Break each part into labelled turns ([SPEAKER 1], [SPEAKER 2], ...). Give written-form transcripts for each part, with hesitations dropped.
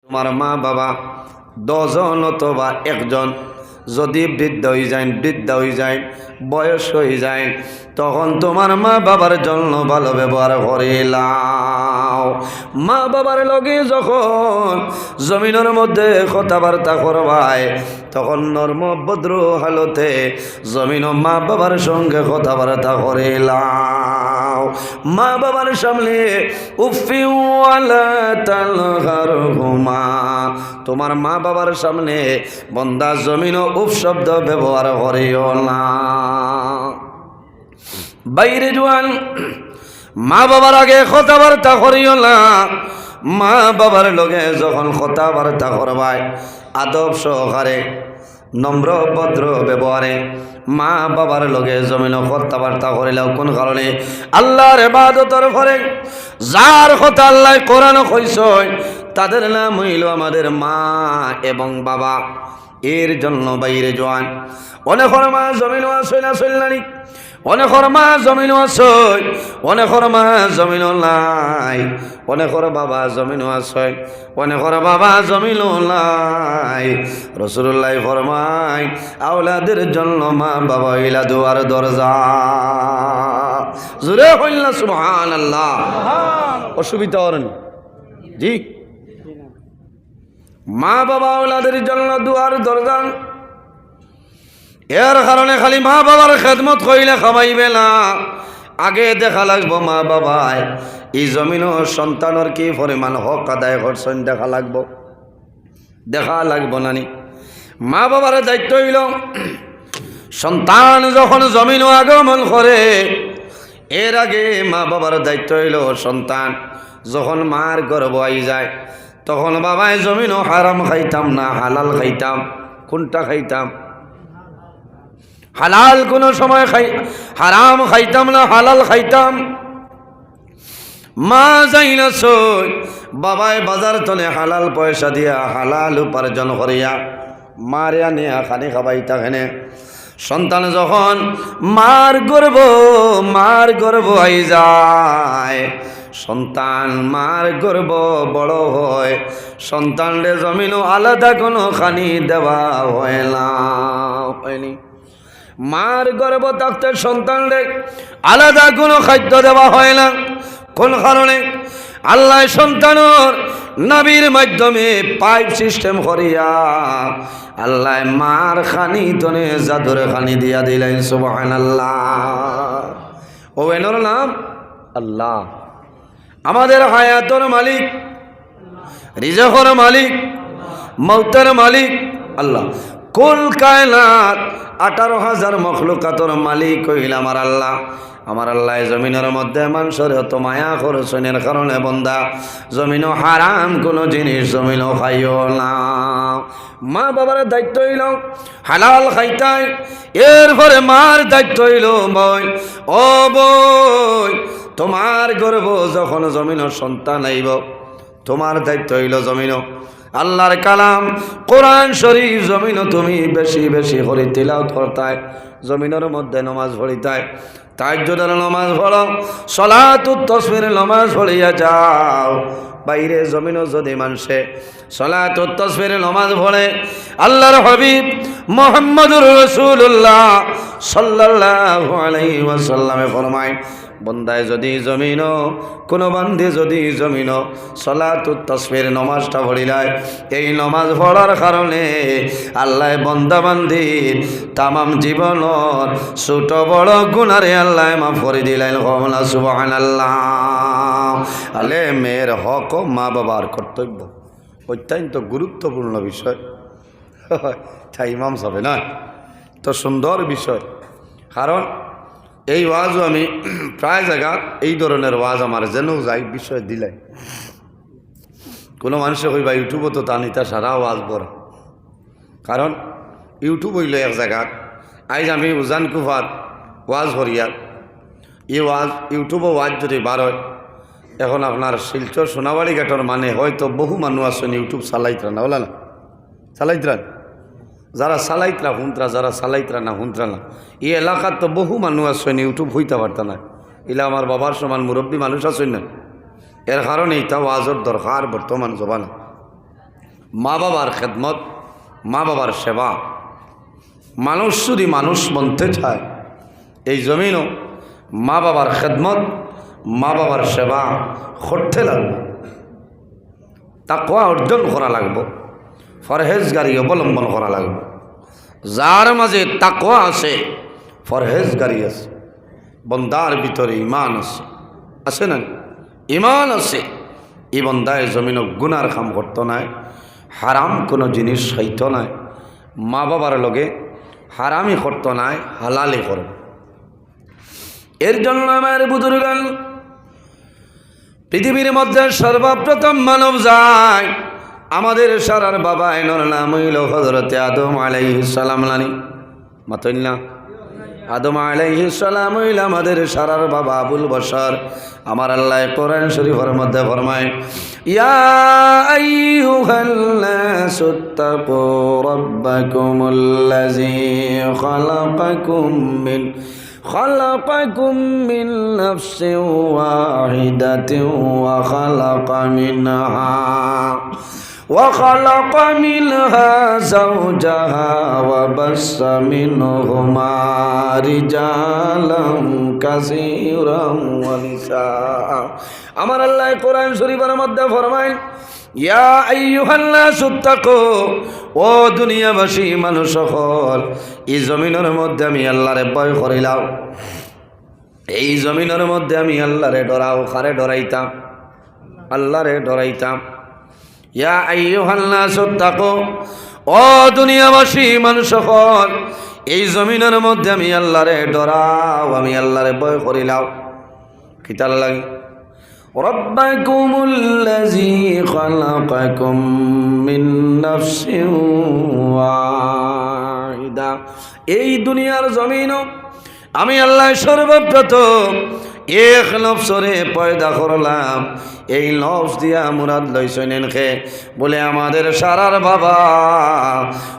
[SPEAKER 1] তোমার মা বাবা 10 জন অথবা 1 জন যদি বৃদ্ধ হয়ে যায় বয়স হয়ে যায়, তখন তোমার মা বাবার জন্য ভালো ব্যবহার করিলাও। মা বাবার লগে যখন জমিনের মধ্যে কথাবার্তা করবাই, তখন নর্ম ভদ্র হালতে জমিন মা বাবার সঙ্গে কথাবার্তা করিলাও। মা বাবার সামনে উফি ওয়ালা তালহারহুমা, তোমার মা বাবার সামনে বন্দা জমিন উফ শব্দ ব্যবহার করিও না। বাইরে জোয়ান, মা বাবার আগে কথাবার্তা করিও না। মা বাবার লগে যখন কথাবার্তা করবাই আদব সহকারে নম্র ভদ্র ব্যবহারে মা বাবার লগে জমিন কথাবার্তা করিলেও কোন কারণে আল্লাহর ইবাদতের পরে যার কথা আল্লাহ কোরআনে কইছে তাদের নাম হইল আমাদের মা এবং বাবা। এর জন্য বাইরে জোয়ান অনেকর মা জমিন আসই না চলনানি, অনেকর মা জমিন আসই, অনেকর মা জমিন নাই, অনেকর বাবা জমিন আসই, অনেকর বাবা জমিন নাই। রাসূলুল্লাহ ফরমায় আওলাদের জন্য মা বাবা হইলা দুয়ার দরজা। জোরে হইলা সুবহানাল্লাহ। অসুবিধা হরেন জি, মা বাবা আওলাদের জন্য দুয়ার দরজা। এর কারণে খালি মা বাবার খেদমত কইলে খামাইবে না, আগে দেখা লাগবো মা বাবায় এই জমিন সন্তানের কি পরিমাণ হক আদায় করছেন দেখা লাগবো, দেখা লাগবো নানি। মা বাবার দায়িত্ব হইল সন্তান যখন জমিন আগমন করে এর আগে মা বাবার দায়িত্ব হইল সন্তান যখন মার গর্ভ আই যায় তখন বাবায় জমিন হারাম খাইতাম না হালাল খাইতাম। কোনটা খাইতাম? হালাল কোন সময় হারাম খাইতাম না হালাল খাইতাম। মা যাই না সই বাবায় বাজার তলে হালাল পয়সা দিয়া হালাল উপার্জন করিয়া মারে আনিয়া খানি খাবাইতা খেনে সন্তান যখন মার গর্ভ আই যায়, সন্তান মার গর্ভ বড় হয়, সন্তানরে জমিনও আলাদা কোনো খানি দেওয়া হয় না, হয়নি। মার গর্ভ থাকতে সন্তানরে আলাদা কোনো খাদ্য দেওয়া হয় না। কোন কারণে? আল্লাহ সন্তানের নাভির মাধ্যমে পাইপ সিস্টেম করিয়া আল্লাহ মার খানি তনে জাদুরে খানি দিয়া দিলেন। সুবহানাল্লাহ। ও এনর নাম আল্লাহ, আমাদের হায়াতের মালিক, রিজকের মালিক, মৌতের মালিক আল্লাহ। কুল কায়নাত 18,000 মখলুকাতর মালিক হইল আমার আল্লাহ। আমার আল্লাহ জমিনের মধ্যে মানুষের এত মায়া করছেন, এর কারণে বন্দা জমিনও হারাম কোনো জিনিস জমিনও খাইও না। মা বাবার দায়িত্ব হইল হালাল খাইতাই। এরপরে মার দায়িত্ব হইল বই ও বই তোমার গর্ভ যখন জমিনের সন্তান আইব তোমার দায়িত্ব হইল জমিনও আল্লাহর কালাম কোরআন শরীফ জমিন তুমি বেশি বেশি করে তিলাওয়াত করতাই, জমিনের মধ্যে নামাজ পড়িতাই, তাহাজ্জুদের নামাজ পড়ো, সালাতুত তাসবিহের নামাজ পড়িয়া যাও। বাইরে জমিনও যদি মানুষে সালাতুত তাসবিহের নামাজ পড়ে আল্লাহর হাবিব মুহাম্মদুর রাসূলুল্লাহ সাল্লাল্লাহু আলাইহি ওয়াসাল্লামে ফরমায় বন্দায় যদি জমিনও কোনো বান্ধে যদি জমিনও সালাতুত তাসবিহের নামাজটা পড়িলায়, এই নামাজ পড়ার কারণে আল্লাহ বন্দা বান্দির তামাম জীবনের ছোট বড় গুনারে আল্লাহ মাফ করে দিলেন। সুবহানাল্লাহ। আলে মেয়ের হক ও মা বাবার কর্তব্য অত্যন্ত গুরুত্বপূর্ণ বিষয়। তাই ইমাম সাহেব না তো সুন্দর বিষয়, কারণ এই ওয়াজও আমি প্রায় জায়গা এই ধরনের ওয়াজ আমার যেন যাই বিষয় দিলাই কোনো মানুষে কইবা ইউটিউবও তো টানিতা সারা ওয়াজ বড়, কারণ ইউটিউব হইল এক জায়গা। আজ আমি উজান কুফার ওয়াজ হরিয়ার এই ওয়াজ ইউটিউবও ওয়াজ যদি বার হয়, এখন আপনার শিলচর সোনাবাড়ি ঘাটর মানে হয়তো বহু মানুষ আছেন ইউটিউব চালাইতরা না, বলা না চালাইতরা, যারা চালাইতরা হুন্তরা, যারা চালাইতরা না হুন্তরা না। এই এলাকার তো বহু মানুষ আছেন ইউটিউব হইতে পারত না, এলা আমার বাবার সমান মুরব্বী মানুষ আছেন না। এর কারণে এটা ওয়াজের দরকার বর্তমান জমানা। মা বাবার খেদমত, মা বাবার সেবা। মানুষ যদি মানুষ বনতে চায় এই জমিনও মা বাবার খেদমত, মা বাবার সেবা করতে লাগবে, তাকওয়া অর্জন করা লাগবে, পরহেজগারি অবলম্বন করা লাগবে। যার মাঝে তাকওয়া আছে, পরহেজগারি আছে, বন্দার ভিতরে ইমান আছে, আছে না? ইমান আছে, এই বন্দায় জমিনও গুনার কাম করতো নাই, হারাম কোনো জিনিস খাইতো নাই, মা বাবার লগে হারামি করতো নাই, হালালি করে। এর জন্য আমার বুজুর্গান, পৃথিবীর মধ্যে সর্বপ্রথম মানব যায় আমাদের সারার বাবা, এনার নাম হইল হযরতে আদম আলাইহিস সালাম। লানি মাতইল্লা আদম আলাইহিস সালাম হইল আমাদের সারার বাবা, আবুল বশর। আমার আল্লাহ কোরআন শরীফের মধ্যে ফরমায়, ইয়া আইয়ুহান্নাসুত্তাকু রাব্বাকুমুল্লাযী خلقكم من نفس واحدة وخلق منها زوجها وبث منهما رجالا كثيرا ونساء। আমার আল্লাহ কোরআন শরীফের মধ্যে ফরমায়, ইয়া আইয়ুহান নাসুত্তাকু, ও দুনিয়াবাসী মানুষ সকল, এই জমিনের মধ্যে আমি আল্লাহরে ভয় করিলাম, এই জমিনের মধ্যে আমি আল্লাহরে ডরাও। কারে ডরাইতাম? আল্লাহরে ডরাইতাম। ইয়া আইয়ুহান নাসুত্তাকু, ও দুনিয়াবাসী মানুষ সকল, এই জমিনের মধ্যে আমি আল্লাহরে ডরাও, আমি আল্লাহরে ভয় করিলাম। কিতার লাগে? রব্বাকুমুল্লাযী খালাকাকুম মিন নাফসিন ওয়াহিদা। এই দুনিয়ার জমিনও আমি আল্লাহ সর্বপ্রথম এক নফসরে পয়দা করলাম। এই নফস দিয়া মুরাদ লইছেন খে বলে আমাদের সারার বাবা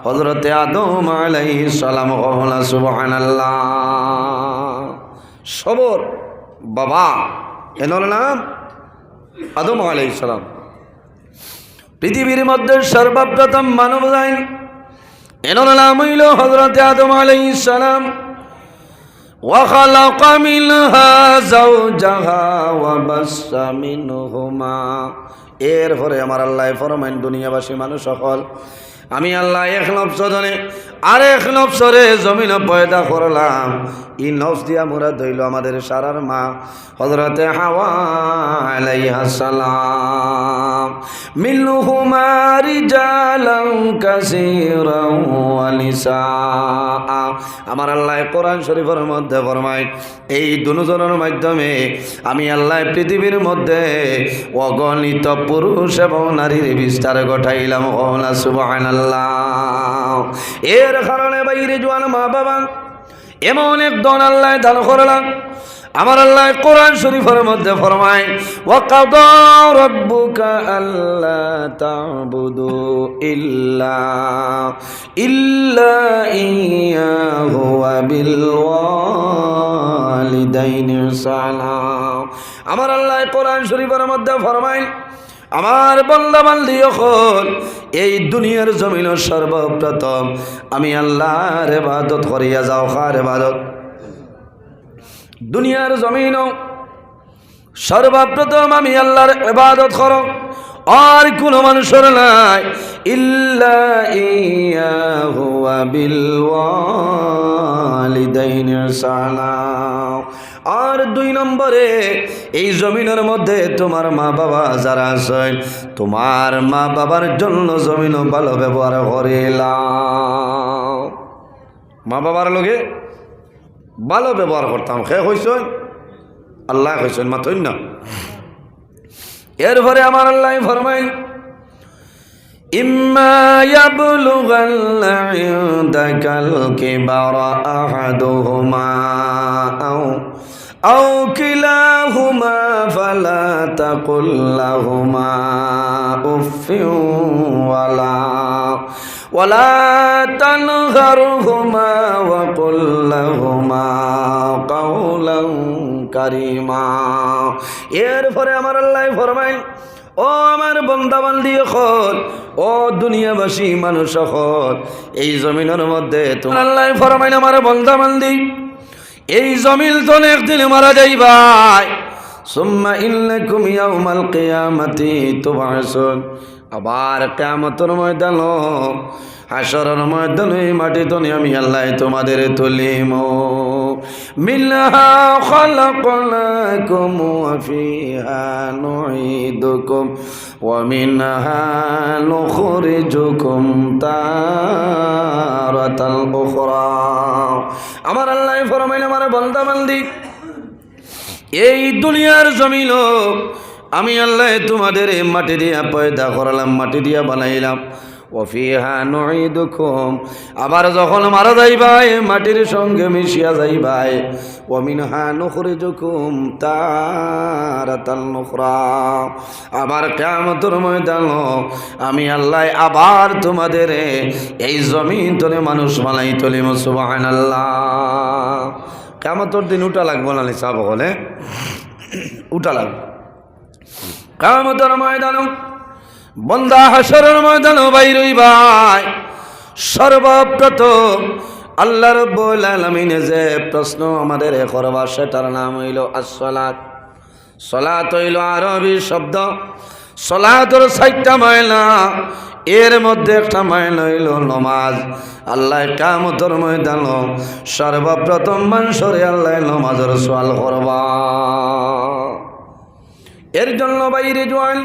[SPEAKER 1] হযরতে আদম আলাইহিস সালাম। সুবহানাল্লাহ। সবর বাবা, এনার নাম আদম আলাইহিস সালাম। পৃথিবীর মধ্যে সর্বপ্রথম মানব যায়, এনার নাম হইল হযরতে আদম আলাইহিস সালাম। وخلق منها زوجها وبث منهما। এরপরে আমার আল্লাহ ফরমান, দুনিয়াবাসী মানুষ সকল, আমি আল্লাহ এক নফস ধরে আর এক নফসরে জমিন পয়দা করলাম। এই নফস দিয়া মুরাদ হইল আমাদের সারার মা হযরতে হাওয়া আলাইহাস সালাম। মিনহুমা রিজালান কাসীরান ওয়া নিসা। আমার আল্লাহ কোরআন শরীফের মধ্যে ফরমায়, এই দুজনের মাধ্যমে আমি আল্লাহ পৃথিবীর মধ্যে অগণিত পুরুষ এবং নারীর বিস্তার ঘটাইলাম। সুবহানাল্লাহ। এর কারণে বাইরে জোয়ান মা বাবা এমন একজন আল্লাহ দান করলাম। আমার আল্লাহ কোরআন শরীফের মধ্যে ফরমায়, ওয়াকাদা রাব্বুকা আল্লা তা'বুদু ইল্লা ইয়্যাহু ওয়া বিল ওয়ালিদাইনি ইহসানাম। আমার আল্লাহ কোরআন শরীফের মধ্যে ফরমায়, আমার বান্দা বান্দি হল এই দুনিয়ার জমিন সর্বপ্রথম আমি আল্লাহর ইবাদত করিয়া যাও। কার ইবাদত? দুনিয়ার জমিন সর্বপ্রথম আমি আল্লাহর ইবাদত করো, আর কোন মানুষের নাই। ইল্লা ইয়্যাহু ওয়া বিল ওয়ালিদাইনি ইহসানাম। আর দুই নম্বরে এই জমিনের মধ্যে তোমার মা বাবা যারা আছেন, তোমার মা বাবার জন্য জমিন ভালো ব্যবহার করিলাম। মা বাবার লগে ভালো ব্যবহার করতাম। খে হইছেন আল্লাহ হইছেন মাতই না। এরপরে আমার আল্লাহ ফরমাই, ইম্মা ইয়াবলুগান্না ইনদাকাল কিবারা আহাদুহুমা আও কিলাহুমা ফালা তাকুল লাহুমা উফফিন ওয়ালা তানহারহুমা ওয়া কুল লাহুমা কাওলান কারীমা। এরপরে আমার আল্লাহ ফরমায়, ও আমার বন্দাবান্দি হল, ও দুনিয়াবাসী মানুষ হল, এই জমিনের মধ্যে তোমার আল্লাহ ফরমাইন আমার বন্দাবান্দি এই জমিন তো একদিন মারা যাইবাই, সুম্মা ইন্নাকুম ইয়াউমাল কিয়ামাতি তুবআসুন, আবার কিয়ামতের ময়দানে হাশরের ময়দানে এই মাটিতে আমি আল্লাহ তোমাদের তুলিম। মিনহা খালাকনাকুম ওয়া ফিহা নুঈদুকুম ওয়া মিনহা নুখরিজুকুম তারাতাল উখরা। আমার আল্লাহ ফরমাইন আমার বান্দা বান্দি এই দুনিয়ার জমিন আমি আল্লাহ তোমাদের মাটি দিয়া পয়দা করলাম, মাটি দিয়া বানাইলাম। ওয়াফিহা নুঈদুকুম, আবার যখন মারা যাইবাই মাটির সঙ্গে মিশিয়া যাইবাই। ওয়ামিনহা নুখরিজুকুম তারাতান উখরা, আবার কিয়ামতের ময়দানে আমি আল্লাহ আবার তোমাদের এই জমিন তলে মানুষ বানাই তুলিম। সুবহানাল্লাহ। কিয়ামতের দিন উঠা লাগবো না সাহেব বলে, উঠা লাগবে কিয়ামতের ময়দানে। বন্দা হাশরের ময়দানে বাইর হইবাই, সর্বপ্রথম আল্লাহ রাব্বুল আলামিন যে প্রশ্ন আমাদের করবা সেটার নাম হইল আসসালাত। সালাত হইল আরবি শব্দ, সালাতের 4টা মায়না, এর মধ্যে একটা মায়না হইল নামাজ। আল্লাহ কিয়ামতের ময়দানে সর্বপ্রথম মানুষরে আল্লাহ নামাজের সওয়াল করবা। এর জন্য বাইরে জোয়ান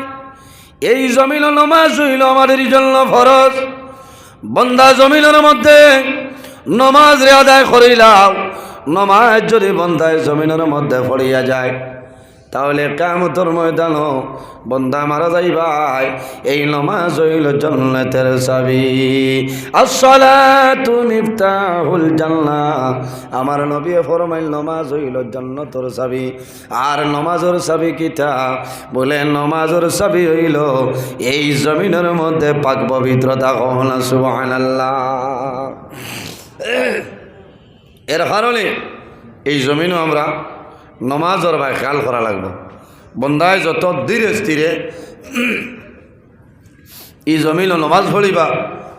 [SPEAKER 1] এই জমিন নামাজ হইল আমাদের জন্য ফরজ। বন্দা জমিনের মধ্যে নামাজ রে আদায় করিলাম, নামাজ যদি বন্দায় জমিনের মধ্যে পড়িয়া যায় তাহলে কিয়ামতের ময়দানে বন্দা মারা যাইবাই। এই নামাজ হইল জান্নাতের চাবি। আসসালাতু মিফতাহুল জান্নাহ, আমার নবী ফরমাইল নামাজ হইল জান্নাতের চাবি। আর নামাজের চাবি কিটা? বলে নামাজের চাবি হইল এই জমিনের মধ্যে পাক পবিত্রতা। কওনা সুবহানাল্লাহ। এর কারণে এই জমিনও আমরা নমাজর ভাই খেয়াল করা লাগবে। বন্দায় যত ধীরে স্থিরে এই জমিন নমাজ পড়িবা,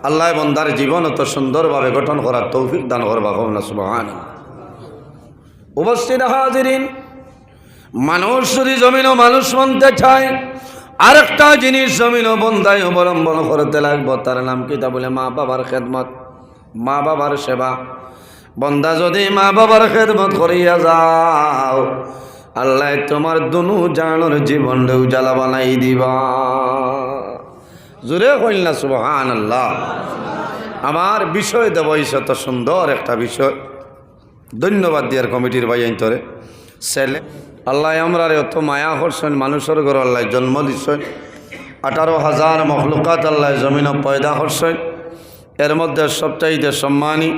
[SPEAKER 1] আল্লাহ বন্দার জীবন অত সুন্দরভাবে গঠন করার তৌফিক দান করবা। কওনা সুবহানাল্লাহ। উপস্থিত হাজিরিন, মানুষ যদি জমিনও মানুষ মানতে চায়, আরেকটা জিনিস জমিনও বন্দায় অবলম্বন করতে লাগবে, তার নাম কি? তা বলে মা বাবার খেদমত, মা বাবার সেবা। বন্দা যদি মা বাবার খেদমত করিয়া যাও, আল্লাহ তোমার দুনু জানোর জীবন উজালা বানাই দিবা। জোরে কইল না সুবহানাল্লাহ। আমার বিষয় দেব এত সুন্দর একটা বিষয়, ধন্যবাদ দিয়ার কমিটির ভাই আইন্তরে ছেলে। আল্লাহ আমরা অত মায়া করছেন, মানুষের ঘর আল্লাহ জন্ম দিচ্ছেন। 18,000 মখলুকাত আল্লাহ জমিন পয়দা করছেন। এর মধ্যে সবচাইতে সম্মানী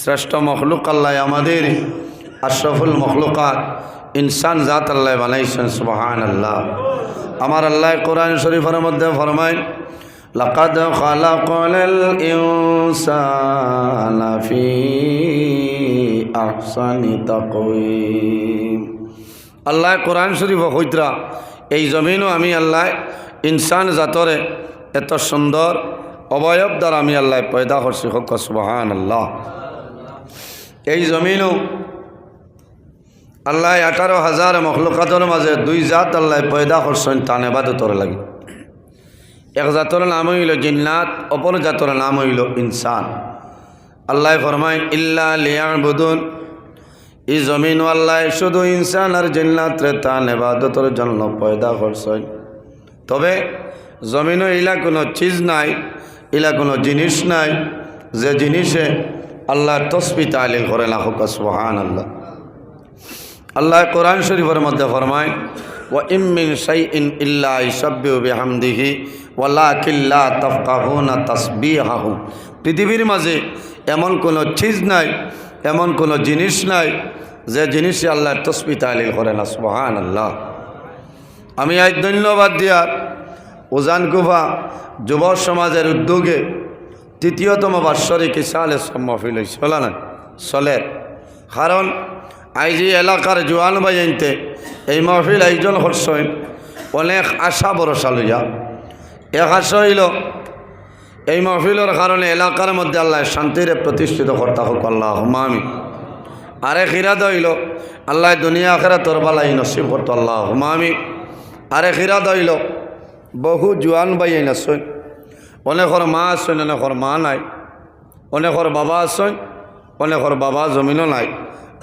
[SPEAKER 1] শ্রেষ্ঠ মখলুক আল্লাহ আমাদের আশরাফুল মখলুকাত ইনসান জাত আল্লাহ বানাইছেন। সুবহানাল্লাহ। আমার আল্লাহ কোরআন শরীফের মধ্যে ফরমায়, লাকাদ খালাকনাল ইনসানা ফি আহসানি তাকওয়িম। আল্লাহ কোরআন শরীফ হইতরা এই জমিনও আমি আল্লাহ ইনসান জাতরে এত সুন্দর অবয়ব দ্বারা আমি আল্লাহ পয়দা করছি। হক সুবহানাল্লাহ। এই জমিনও আল্লাহ 18,000 মখলুকাতের মাঝে 2 জাত আল্লাহ পয়দা করছেন তান ইবাদতর লাগি। এক জাতর নাম হইল জিন্নাত, অপর জাতর নাম হইল ইনসান। আল্লাহ ফরমায় ইল্লা লিয়াবুদুন, এই জমিন আল্লাহ শুধু ইনসান আর জিন্নাতরে তান ইবাদতর জন্য পয়দা করছেন। তবে জমিনও ইলা কোনো চিজ নাই, ইলা কোনো জিনিস নাই যে জিনিসে আল্লাহ তসবিহ তাহলিল করে না। হোক সুবহানাল্লাহ। আল্লাহ কোরআন শরীফের মধ্যে ফরমায়, ওয়া ইম মিন শাইইন ইল্লা ইউসাব্বিহু বিহামদিহি ওয়ালাকিন লা তাফকাহুনা তাসবিহাহু। পৃথিবীর মাঝে এমন কোনো চিজ নাই, এমন কোনো জিনিস নাই যে জিনিসে আল্লাহ তসবিহ তাহলিল করে না। সুবহানাল্লাহ। আমি আজ ধন্যবাদ দিয়ার উজান কুফা যুব সমাজের উদ্যোগে 3য়তম বাৎসরিক ইসালে মহফিল হয়েছে। চলে না চলে, কারণ আইজ এই এলাকার জোয়ান ভাই আনতে এই মহফিল আয়োজন করছেন। অনেক আশা ভরসা লইয়া এক আশা হইল এই মাহফিলের কারণে এলাকার মধ্যে আল্লাহ শান্তিরে প্রতিষ্ঠিত করতে হোক আল্লাহুম্মা আমিন। আরেক ইরাদা হইল আল্লাহ দুনিয়া আখিরাতের বালাই নসিব করতো আল্লাহুম্মা আমিন। আরেক ইরাদা হইল বহু জোয়ান ভাই আছেন, অনেকর মা আছেন, অনেকর মা নাই, অনেকর বাবা আছেন, অনেকর বাবা জমিনও নাই,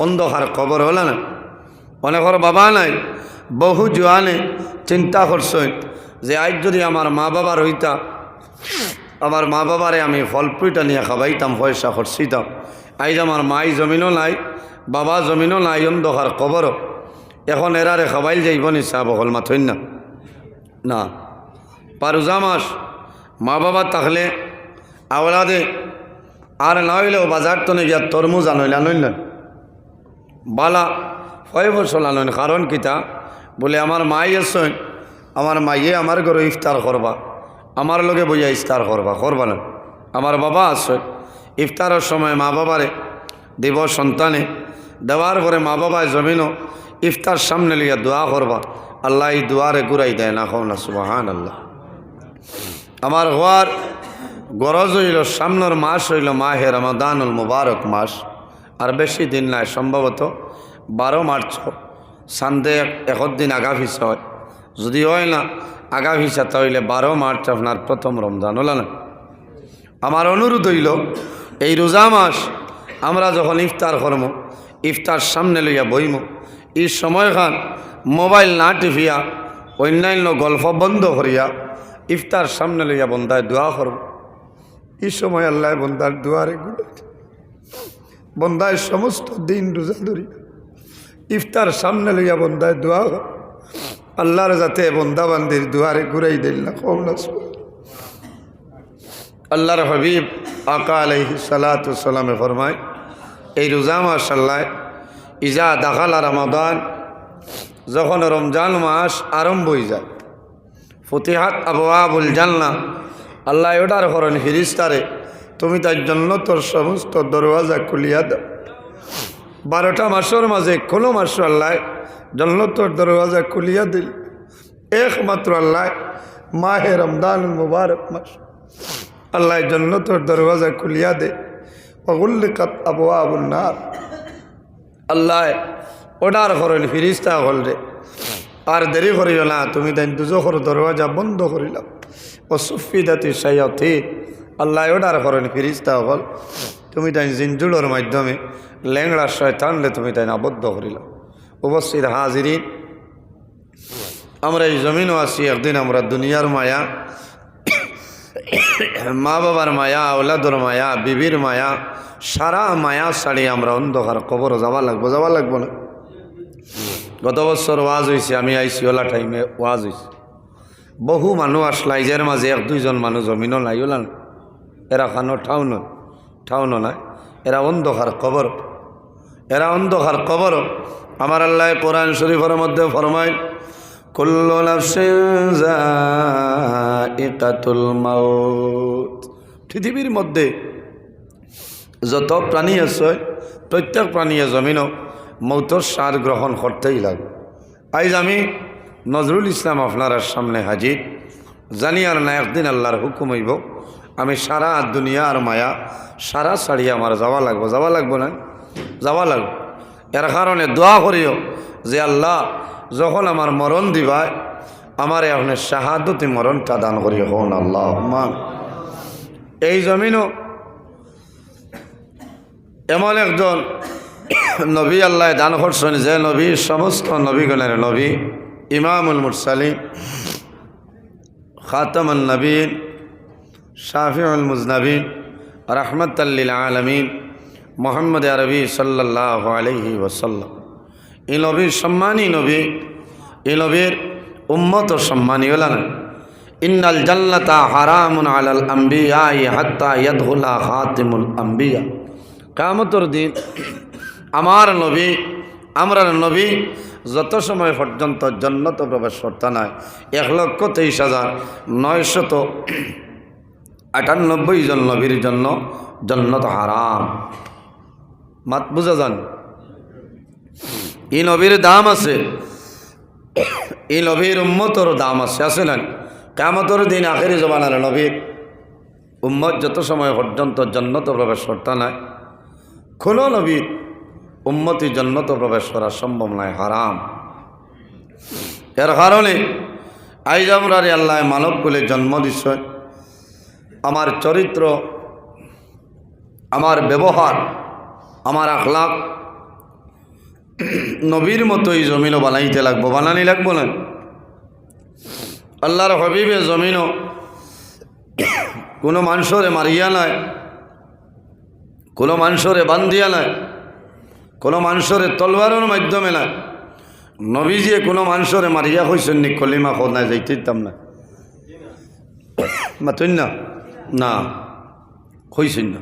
[SPEAKER 1] অন্ধকার খবর হলে না, অনেকর বাবা নাই। বহু জোয়ানে চিন্তা করছেন যে আজ যদি আমার মা বাবার হইতা, আমার মা বাবারে আমি ফলপুইটা নিয়ে খাবাইতাম, পয়সা খরচিতাম। আজ আমার মাই জমিনও নাই, বাবা জমিনও নাই, অন্ধকার খবরও। এখন এরারে খাবাইল যাইব নি চা বকল মাথইন না না পারুজা মাস মা বাবা থাকলে আওলাদে আর না হইলেও বাজার তো গিয়া তরমুজ আনইল আনইল বালা কয় ফসল আনইন। কারণ কিতা বলে আমার মাই আছেন, আমার মাইয়ে আমার ঘরে ইফতার করবা, আমার লগে বইয়া ইফতার করবা না। আমার বাবা আছে, ইফতারের সময় মা বাবারে দিব সন্তানে, দেওয়ার পরে মা বাবায় জমিনও ইফতার সামনে লিয়া দোয়া করবা। আল্লাহ এই দোয়ারে ঘুরাই দেয় না, খাও না সুবহানাল্লাহ। আমার হওয়ার গরজ হইল সামনের মাস হইল মাহে রমাদানুল মুবারক মাস, আর বেশি দিন নাই, সম্ভবত 12 মার্চ সান্দে দিন আগা ফিসা হয়। যদি হয় না আগা ফিসা তাহলে 12 মার্চ আপনার প্রথম রমজান হল না। আমার অনুরোধ হইল এই রোজা মাস আমরা যখন ইফতার করম, ইফতার সামনে লইয়া বইম, এই সময়খান মোবাইল না টিপিয়া অন্যান্য গল্প বন্ধ করিয়া ইফতার সামনে লইয়া বন্দায় দোয়া করব। এই সময় আল্লাহ বন্দার দোয়ারে গুলো বন্দায় সমস্ত দিন রোজা ধরি ইফতার সামনে লইয়া বন্দায় দোয়া কর। আল্লাহর যাতে বন্দা বান্দির দুয়ারে ঘুরাই দিল না, কম না। আল্লাহর হাবিব আকা আলাইহিস সালাতু সালামে ফরমায় এই রোজা মাস আল্লাহ ইজা দাখালা রমাদান, যখন রমজান মাস আরম্ভ হয়ে যায়, ফুতিহাত আবওয়াবুল জান্নাহ, আল্লাহ ওটার করেন ফিরিস্তারে তুমি তার জন্য তোর সমস্ত দরওয়াজা খুলিয়া দাও। 12টা মাসের মাঝে কোনো মাস আল্লাহ জন্নতর দরওয়াজা খুলিয়া দিল, একমাত্র আল্লাহ মাহে রমজানুল মুবারক মাস আল্লাহ জন্নতর দরওয়াজা খুলিয়া দে। ওগুল্লিকাত আবওয়াবুন নার, আল্লাহ ওটার করেন ফিরিস্তা হল রে আর দেরি করিও না, তুমি তাই দুজখর দরওয়াজা বন্ধ করিলাম। ও সুফিদাতি শায়াতি, আল্লাহ ওটার করেন ফিরিস্তা হল তুমি তাই জিনজুলোর মাধ্যমে ল্যাংড়া শয়তানলে তুমি তাই আবদ্ধ করিলাম। উপস্থিত হাজিরিন, আমরা এই জমিনও আছি, একদিন আমরা দুনিয়ার মায়া, মা বাবার মায়া, আওলাদর মায়া, বিবির মায়া, সারা মায়া ছাড়িয়ে আমরা অন্ধকার কবর যাওয়া লাগবো না। গত বছর ওয়াজ হয়েছে, আমি আইসি ওলা টাইমে ওয়াজ হয়েছে, বহু মানুষ আসলা, ইজের মাঝে 1-2 মানুষ জমিনও নাই, ওলা না, এরা খানো ঠাউনো নাই, এরা অন্ধকার কবর। আমার আল্লাহ কোরআন শরীফের মধ্যে ফরমায় কুল্লু নাফসিন যায়িকাতুল মাউত, পৃথিবীর মধ্যে যত প্রাণী আছে প্রত্যেক প্রাণীয়ে জমিনও মৌতর স্বাদ গ্রহণ করতেই লাগে। আজ আমি নজরুল ইসলাম আপনার সামনে হাজির, জানি আর না একদিন আল্লাহর হুকুম হইব আমি সারা দুনিয়ার মায়া সারা ছাড়িয়ে আমার যাওয়া লাগবো না, যাওয়া লাগবো। এর কারণে দোয়া করিও যে আল্লাহ যখন আমার মরণ দিবায় আমার আপনার শাহাদতি মরণটা দান করিও, হন আল্লাহুম্মা। এই জমিনও এমন একজন নবী আল্লাহ দান করছেন যে নবী সমস্ত নবীগণের নবী, ইমামুল মুরসালিন, খাতামুন নবীন, শাফিউল মুজনবিন, রাহমাতাল লিল আলামিন, মোহাম্মদ আরবি সাল্লাল্লাহু আলাইহি ওয়াসাল্লাম। এই নবীর সম্মানী নবী, এই নবীর উম্মত সম্মানী হলেন। ইন্নাল জান্নাতা হারামুন আলাল আম্বিয়া হাত্তা ইয়াদখুলা খাতিমুল আম্বিয়া। কিয়ামতের দিন আমার নবী, আমরার নবী যত সময় পর্যন্ত জান্নাত প্রবেশ করতে নাই 1,23,998 জন নবীর জন্য জান্নাত হারাম। মাত বুঝা যান, এই নবীর দাম আছে এই নবীর উম্মতর দাম আছে না? কিয়ামতের দিন আখেরি জমানার নবীর উম্মত যত সময় পর্যন্ত জান্নাতে প্রবেশ করতে নাই, কোনো নবীর উম্মতি জান্নাতে প্রবেশ করা সম্ভব নয়, হারাম। এর কারণে আইজ আমরা আল্লাহ মানব কুলে জন্ম দিচ্ছেন। আমার চরিত্র, আমার ব্যবহার, আমার আখলাক নবীর মতোই জমিনও বানাইতে লাগবো, বানানি লাগবো না? আল্লাহর হবিবে জমিনও কোনো মানুষরে মারিয়া নাই, কোনো মানুষরে বান্ধিয়া নাই, কোনো মানুষরে তলবারের মাধ্যমে নাই। নবীজিয়ে কোনো মানুষরে মারিয়া হয়েছেন নি কলিমা খোদ নাই যাইতে দিতাম না, মাতুন না, না হয়েছেন না।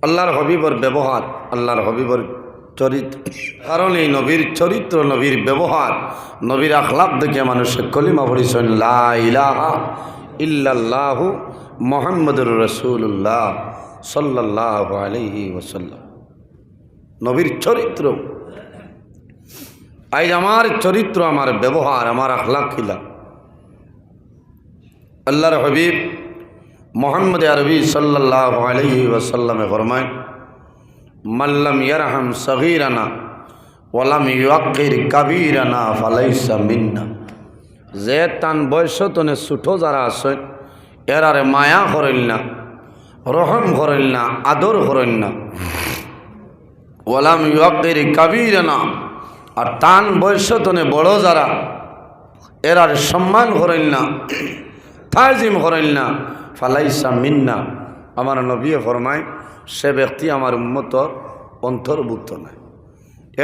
[SPEAKER 1] আল্লাহর হবিবর ব্যবহার, আল্লাহর হবিবর চরিত্র, কারণ এই নবীর চরিত্র, নবীর ব্যবহার, নবীর আখলাক দেখে মানুষের কলিমা পড়েছেন লা ইলাহা ইল্লাল্লাহু মুহাম্মাদুর রাসূলুল্লাহ সাল্লাল্লাহু আলাইহি ওয়াসাল্লাম। নবীর চরিত্র, আজ আমার চরিত্র, আমার ব্যবহার, আমার আখলাক কিলা। আল্লাহর হবিব মুহাম্মদ আরবি সাল্লাল্লাহু আলাইহি ওয়াসাল্লামে ফরমায়, মাল্লাম ইয়ারহাম সগীরানা ওয়ালাম ইউআক্কির কাবীরানা ফালাইসা মিন্না। যে তান বয়সতনে ছোটো যারা আছে এরারে মায়া করেন না, রহম করেন না, আদর করেন না। ওয়ালাম ইউআক্কির কাবীরানা, আর তান বয়সতনে বড় যারা এরার সম্মান করেন না, তাজিম করেন না, ফালাইসা মিন্না, আমার নবী ফরমায় সে ব্যক্তি আমার উম্মতর অন্তর্ভুক্ত নয়।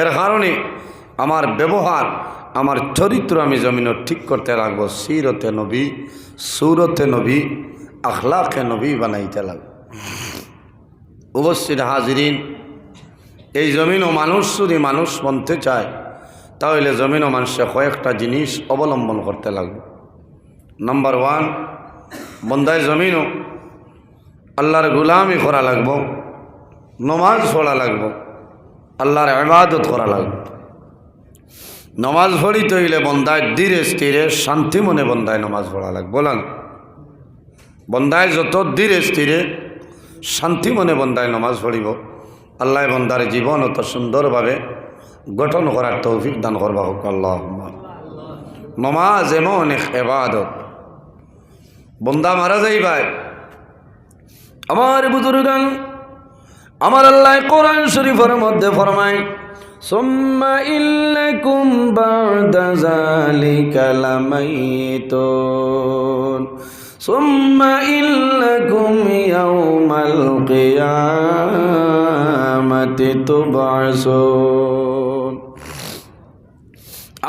[SPEAKER 1] এর কারণে আমার ব্যবহার, আমার চরিত্র আমি জমিন ঠিক করতে লাগবো। সিরতে নবী, সুরতে নবী, আখলাকে নবী বানাইতে লাগবো। উপস্থিত হাজিরিন, এই জমিনও মানুষ যদি মানুষ বনতে চায় তাহলে জমিনও মানুষে কয়েকটা জিনিস অবলম্বন করতে লাগবে। নাম্বার 1, বন্দায় জমিনও আল্লাহর গুলামি করা লাগবো, নমাজ পড়া লাগবো, আল্লাহর ইবাদত করা লাগবে। নমাজ পড়িতে হইলে বন্দায় ধীরে স্থিরে শান্তি মনে বন্দায় নমাজ পড়া লাগবে। বলেন, বন্দায় যত ধীরে স্থিরে শান্তি মনে বন্দায় নমাজ পড়িব, আল্লাহ বন্দার জীবন অত সুন্দরভাবে গঠন করার তৌফিক দান করবা হোক আল্লাহুম্মা। নমাজ এমন এক ইবাদত, বন্দা মারা যাইবাই। আমার বুজুর্গান, আমার আল্লাহ কোরআন শরীফের মধ্যে ফরমায়, সুম্মা ইল্লাকুম বা'দা যালিকা লামাইতুন সুম্মা ইল্লাকুম ইয়াউমাল কিয়ামাতি তুবআসুন।